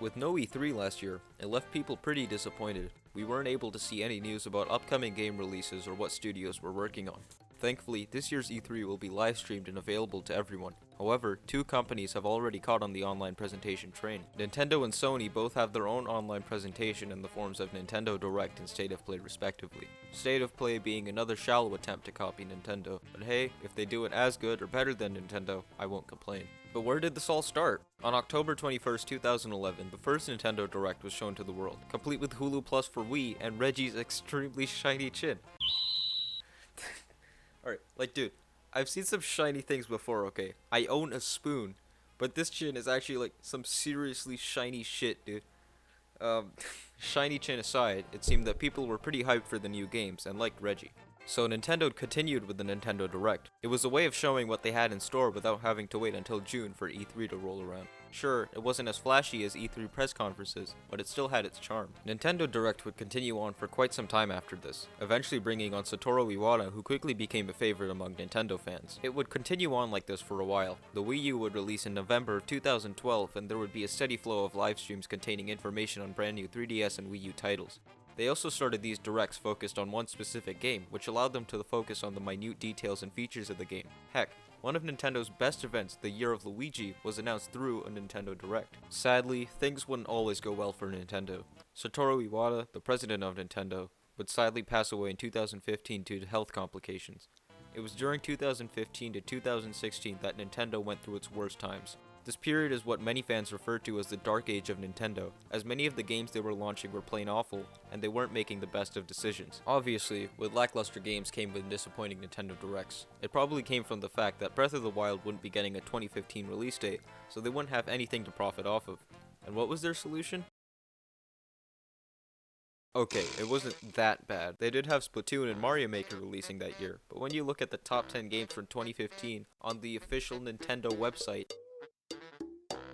With no E3 last year, it left people pretty disappointed. We weren't able to see any news about upcoming game releases or what studios were working on. Thankfully, this year's E3 will be live streamed and available to everyone. However, two companies have already caught on the online presentation train. Nintendo and Sony both have their own online presentation in the forms of Nintendo Direct and State of Play respectively. State of Play being another shallow attempt to copy Nintendo, but hey, if they do it as good or better than Nintendo, I won't complain. But where did this all start? On October 21st, 2011, the first Nintendo Direct was shown to the world, complete with Hulu Plus for Wii and Reggie's extremely shiny chin. Alright, dude, I've seen some shiny things before, okay? I own a spoon, but this chin is actually, some seriously shiny shit, dude. Shiny chin aside, it seemed that people were pretty hyped for the new games and liked Reggie. So Nintendo continued with the Nintendo Direct. It was a way of showing what they had in store without having to wait until June for E3 to roll around. Sure, it wasn't as flashy as E3 press conferences, but it still had its charm. Nintendo Direct would continue on for quite some time after this, eventually bringing on Satoru Iwata, who quickly became a favorite among Nintendo fans. It would continue on like this for a while. The Wii U would release in November of 2012, and there would be a steady flow of live streams containing information on brand new 3DS and Wii U titles. They also started these directs focused on one specific game, which allowed them to focus on the minute details and features of the game. Heck, one of Nintendo's best events, the Year of Luigi, was announced through a Nintendo Direct. Sadly, things wouldn't always go well for Nintendo. Satoru Iwata, the president of Nintendo, would sadly pass away in 2015 due to health complications. It was during 2015 to 2016 that Nintendo went through its worst times. This period is what many fans refer to as the dark age of Nintendo, as many of the games they were launching were plain awful, and they weren't making the best of decisions. Obviously, with lackluster games came with disappointing Nintendo Directs. It probably came from the fact that Breath of the Wild wouldn't be getting a 2015 release date, so they wouldn't have anything to profit off of. And what was their solution? Okay, it wasn't that bad. They did have Splatoon and Mario Maker releasing that year, but when you look at the top 10 games from 2015 on the official Nintendo website,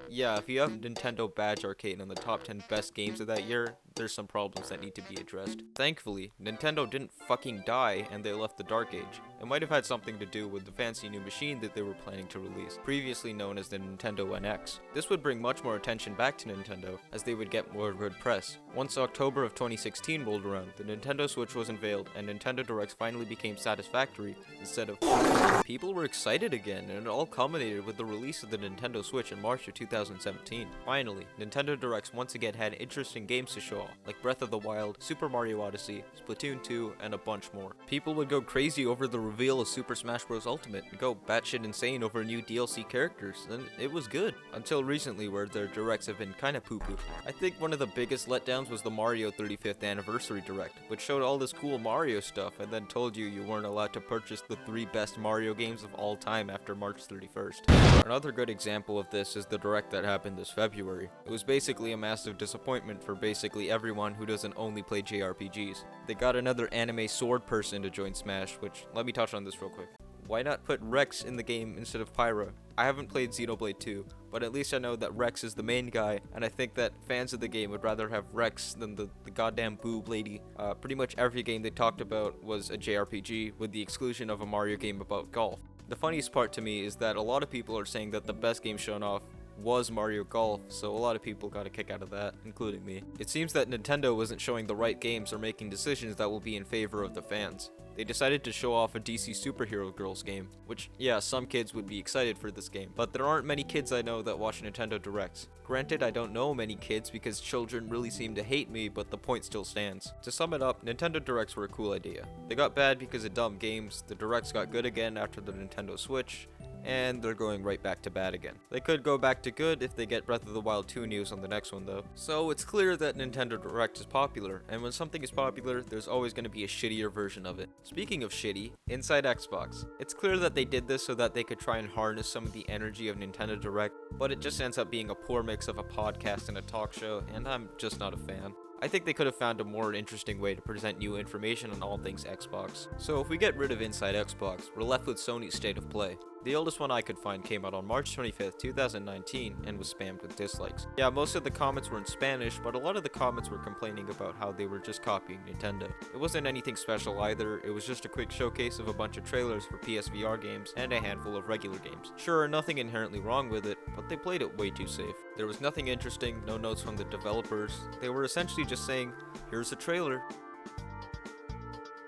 yeah, if you have Nintendo Badge Arcade on the top 10 best games of that year, there's some problems that need to be addressed. Thankfully, Nintendo didn't fucking die and they left the Dark Age. It might have had something to do with the fancy new machine that they were planning to release, previously known as the Nintendo NX. This would bring much more attention back to Nintendo, as they would get more good press. Once October of 2016 rolled around, the Nintendo Switch was unveiled and Nintendo Directs finally became satisfactory instead of people were excited again, and it all culminated with the release of the Nintendo Switch in March of 2017. Finally, Nintendo Directs once again had interesting games to show off, like Breath of the Wild, Super Mario Odyssey, Splatoon 2, and a bunch more. People would go crazy over the reveal of Super Smash Bros. Ultimate and go batshit insane over new DLC characters, and it was good. Until recently, where their directs have been kinda poo-poo. I think one of the biggest letdowns was the Mario 35th Anniversary Direct, which showed all this cool Mario stuff and then told you weren't allowed to purchase the 3 best Mario games of all time after March 31st. Another good example of this is the Direct that happened this February. It was basically a massive disappointment for basically everyone who doesn't only play JRPGs. They got another anime sword person to join Smash, which, let me touch on this real quick. Why not put Rex in the game instead of Pyra? I haven't played Xenoblade 2, but at least I know that Rex is the main guy, and I think that fans of the game would rather have Rex than the goddamn boob lady. Pretty much every game they talked about was a JRPG, with the exclusion of a Mario game about golf. The funniest part to me is that a lot of people are saying that the best game shown off was Mario Golf, so a lot of people got a kick out of that, including me. It seems that Nintendo wasn't showing the right games or making decisions that will be in favor of the fans. They decided to show off a DC Superhero Girls game, which, yeah, some kids would be excited for this game, but there aren't many kids I know that watch Nintendo Directs. Granted, I don't know many kids because children really seem to hate me, but the point still stands. To sum it up, Nintendo Directs were a cool idea. They got bad because of dumb games, the Directs got good again after the Nintendo Switch, and they're going right back to bad again. They could go back to good if they get Breath of the Wild 2 news on the next one though. So it's clear that Nintendo Direct is popular, and when something is popular, there's always going to be a shittier version of it. Speaking of shitty, inside Xbox. It's clear that they did this so that they could try and harness some of the energy of Nintendo Direct, but it just ends up being a poor mix of a podcast and a talk show, and I'm just not a fan. I think they could have found a more interesting way to present new information on all things Xbox. So if we get rid of Inside Xbox, we're left with Sony's State of Play. The oldest one I could find came out on March 25th, 2019, and was spammed with dislikes. Yeah, most of the comments were in Spanish, but a lot of the comments were complaining about how they were just copying Nintendo. It wasn't anything special either, it was just a quick showcase of a bunch of trailers for PSVR games and a handful of regular games. Sure, nothing inherently wrong with it, but they played it way too safe. There was nothing interesting, no notes from the developers. They were essentially just saying, here's a trailer,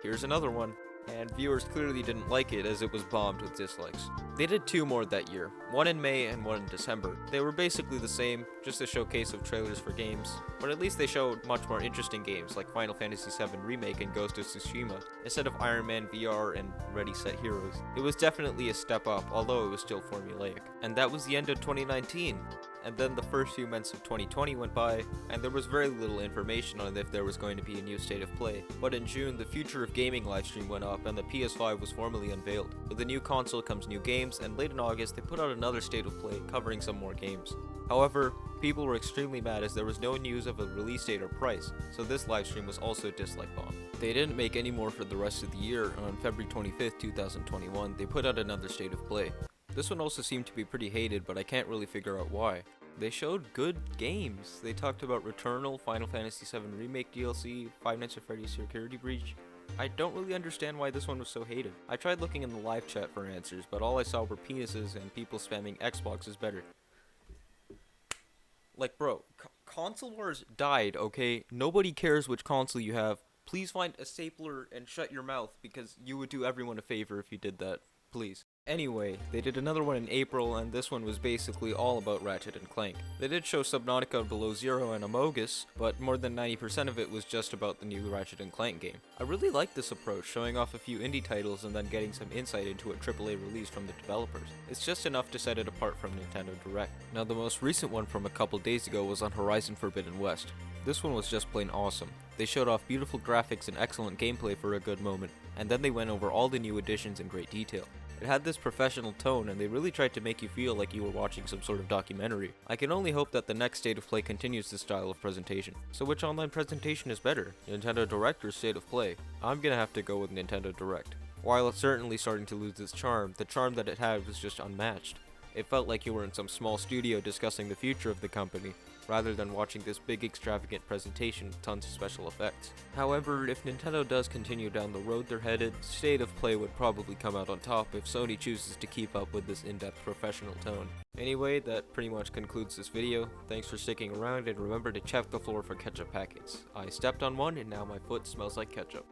here's another one. And viewers clearly didn't like it as it was bombed with dislikes. They did 2 more that year, one in May and one in December. They were basically the same, just a showcase of trailers for games, but at least they showed much more interesting games like Final Fantasy VII Remake and Ghost of Tsushima, instead of Iron Man VR and Ready Set Heroes. It was definitely a step up, although it was still formulaic. And that was the end of 2019. And then the first few months of 2020 went by, and there was very little information on if there was going to be a new State of Play. But in June, the Future of Gaming livestream went up, and the PS5 was formally unveiled. With the new console comes new games, and late in August, they put out another State of Play, covering some more games. However, people were extremely mad as there was no news of a release date or price, so this livestream was also dislike bombed. They didn't make any more for the rest of the year, and on February 25th, 2021, they put out another State of Play. This one also seemed to be pretty hated, but I can't really figure out why. They showed good games. They talked about Returnal, Final Fantasy VII Remake DLC, Five Nights at Freddy's Security Breach. I don't really understand why this one was so hated. I tried looking in the live chat for answers, but all I saw were penises and people spamming Xbox is better. Like, bro, console wars died, okay? Nobody cares which console you have. Please find a stapler and shut your mouth, because you would do everyone a favor if you did that. Please. Anyway, they did another one in April, and this one was basically all about Ratchet and Clank. They did show Subnautica Below Zero and Amogus, but more than 90% of it was just about the new Ratchet and Clank game. I really like this approach, showing off a few indie titles and then getting some insight into a AAA release from the developers. It's just enough to set it apart from Nintendo Direct. Now, the most recent one from a couple days ago was on Horizon Forbidden West. This one was just plain awesome. They showed off beautiful graphics and excellent gameplay for a good moment, and then they went over all the new additions in great detail. It had this professional tone, and they really tried to make you feel like you were watching some sort of documentary. I can only hope that the next State of Play continues this style of presentation. So which online presentation is better, Nintendo Direct or State of Play? I'm gonna have to go with Nintendo Direct. While it's certainly starting to lose its charm, the charm that it had was just unmatched. It felt like you were in some small studio discussing the future of the company, rather than watching this big extravagant presentation with tons of special effects. However, if Nintendo does continue down the road they're headed, State of Play would probably come out on top if Sony chooses to keep up with this in-depth professional tone. Anyway, that pretty much concludes this video. Thanks for sticking around, and remember to check the floor for ketchup packets. I stepped on one and now my foot smells like ketchup.